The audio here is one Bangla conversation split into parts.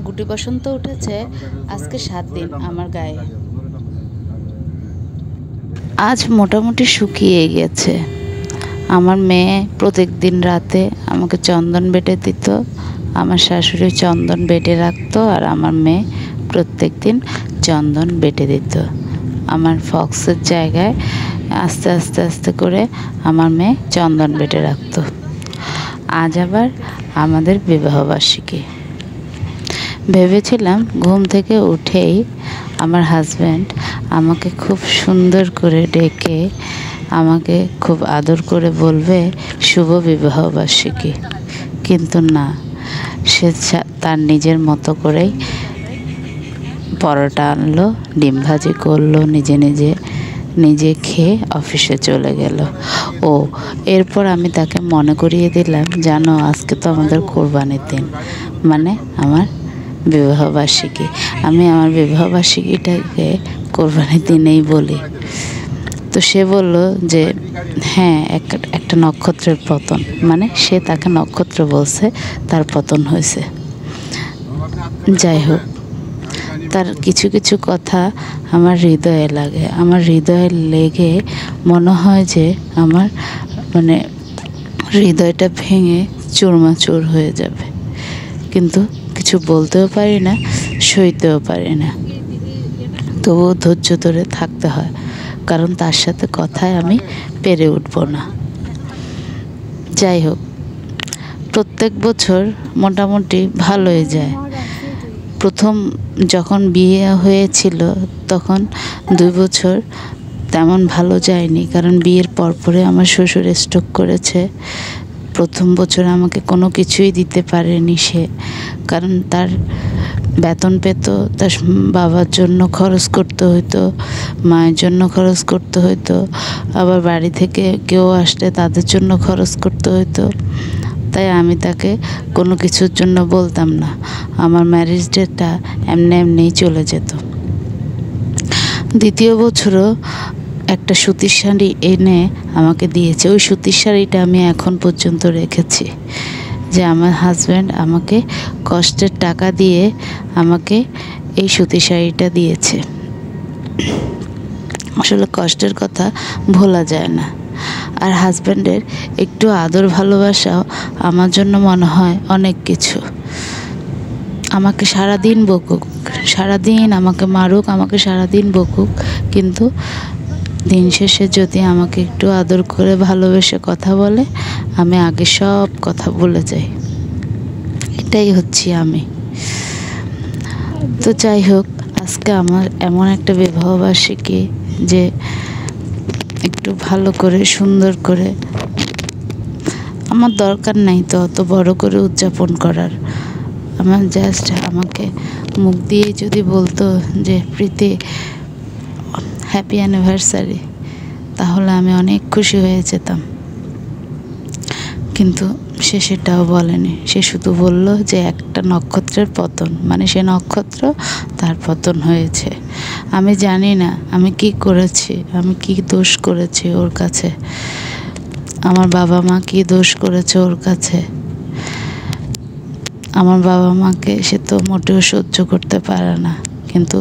গুটি বসন্ত উঠেছে আজকে 7 দিন আমার গায়ে। আজ মোটামুটি শুকিয়ে গেছে। আমার মেয়ে প্রত্যেক দিন রাতে আমাকে চন্দন বেটে দিত, আমার শাশুড়ি চন্দন বেটে রাখতো, আর আমার মেয়ে প্রত্যেক দিন চন্দন বেটে দিত। আমার ফক্সের জায়গায় আস্তে আস্তে আস্তে করে আমার মেয়ে চন্দন বেটে রাখতো। আজ আবার আমাদের বিবাহবার্ষিকী। ভেবেছিলাম ঘুম থেকে উঠেই আমার হাজব্যান্ড আমাকে খুব সুন্দর করে ডেকে আমাকে খুব আদর করে বলবে শুভ বিবাহবার্ষিকী, কিন্তু না, সে তার নিজের মতো করেই পরোটা আনলো, ডিম ভাজি করলো, নিজে খেয়ে অফিসে চলে গেল। এরপর আমি তাকে মনে করিয়ে দিলাম, জানো আজকে তো আমাদের কোরবানির দিন, মানে আমার বিবাহবার্ষিকী। আমি আমার বিবাহবার্ষিকীটাকে কোরবানির দিনেই বলি। তো সে বলল যে হ্যাঁ, একটা নক্ষত্রের পতন, মানে সে তাকে নক্ষত্র বলছে, তার পতন হয়েছে। যাই হোক, তার কিছু কিছু কথা আমার হৃদয়ে লাগে। আমার হৃদয়ে লেগে মনে হয় যে আমার হৃদয়টা ভেঙে চূরমাচূর হয়ে যাবে, কিন্তু কিছু বলতেও পারি না, সইতেও পারি না। তবুও ধৈর্য ধরে থাকতে হয়, কারণ তার সাথে কথায় আমি পেরে উঠব না। যাই হোক, প্রত্যেক বছর মোটামুটি ভালোই যায়। প্রথম যখন বিয়ে হয়েছিল তখন 2 বছর তেমন ভালো যায়নি, কারণ বিয়ের পরে আমার শ্বশুর স্ট্রোক করেছে। প্রথম বছর আমাকে কোনো কিছুই দিতে পারেনি সে, কারণ তার বেতন পেত, তার বাবার জন্য খরচ করতে হইতো, মায়ের জন্য খরচ করতে হইতো, আবার বাড়ি থেকে কেউ আসলে তাদের জন্য খরচ করতে হইতো। তাই আমি তাকে কোনো কিছুর জন্য বলতাম না। আমার ম্যারেজ ডেটটা এমনিই চলে যেত। দ্বিতীয় বছরও একটা সুতির শাড়ি এনে আমাকে দিয়েছে। ওই সুতির শাড়িটা আমি এখন পর্যন্ত রেখেছি, যে আমার হাজব্যান্ড আমাকে কষ্টের টাকা দিয়ে আমাকে এই সুতির শাড়িটা দিয়েছে। আসলে কষ্টের কথা ভোলা যায় না। আর হাজব্যান্ডের একটু আদর ভালোবাসাও আমার জন্য মনে হয় অনেক কিছু। আমাকে সারাদিন বকুক, সারাদিন আমাকে মারুক, আমাকে সারাদিন বকুক, কিন্তু দিন শেষে যদি আমাকে একটু আদর করে ভালোবেসে কথা বলে, আমি আগে সব কথা ভুলে যাই। এটাই হচ্ছি আমি। তো যাই হোক, আজকে আমার এমন একটা বিবাহবার্ষিকী যে একটু ভালো করে সুন্দর করে, আমার দরকার নাই তো অত বড় করে উদযাপন করার। আমার জাস্ট আমাকে মুখ দিয়ে যদি বলতো যে প্রীতি হ্যাপি অ্যানিভার্সারি, তাহলে আমি অনেক খুশি হয়ে যেতাম। কিন্তু সে সেটাও বলেনি। সে শুধু বলল যে একটা নক্ষত্রের পতন, মানে সে নক্ষত্র, তার পতন হয়েছে। আমি জানি না আমি কি করেছি, আমি কি দোষ করেছি ওর কাছে, আমার বাবা মা কি দোষ করেছে ওর কাছে। আমার বাবা মাকে সে তো মোটেও সহ্য করতে পারে না, কিন্তু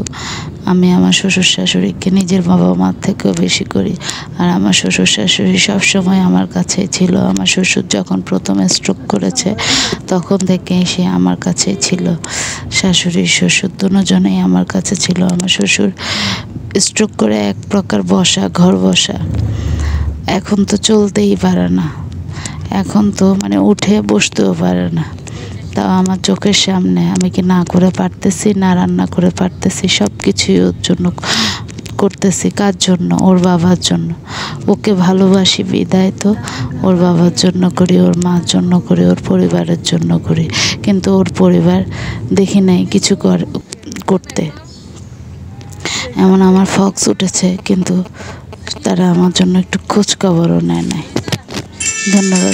আমি আমার শ্বশুর শাশুড়িকে নিজের বাবা মার থেকেও বেশি করি। আর আমার শ্বশুর শাশুড়ি সবসময় আমার কাছেই ছিল। আমার শ্বশুর যখন প্রথমে স্ট্রোক করেছে তখন থেকেই সে আমার কাছেই ছিল। শাশুড়ি শ্বশুর দুজনেই আমার কাছে ছিল। আমার শ্বশুর স্ট্রোক করে এক প্রকার ঘর বসা, এখন তো চলতেই পারে না, এখন তো উঠে বসতেও পারে না। তাও আমার চোখের সামনে আমি কি না করে পারতেছি, না রান্না করে পারতেছি, সব কিছুই ওর জন্য করতেছি। কার জন্য? ওর বাবার জন্য। ওকে ভালোবাসি বিদায় তো ওর বাবার জন্য করি, ওর মার জন্য করি, ওর পরিবারের জন্য করি। কিন্তু ওর পরিবার দেখি নাই কিছু করতে। এমন আমার ফক্স উঠেছে, কিন্তু তারা আমার জন্য একটু খোঁজ খবরও নেয় নাই। ধন্যবাদ।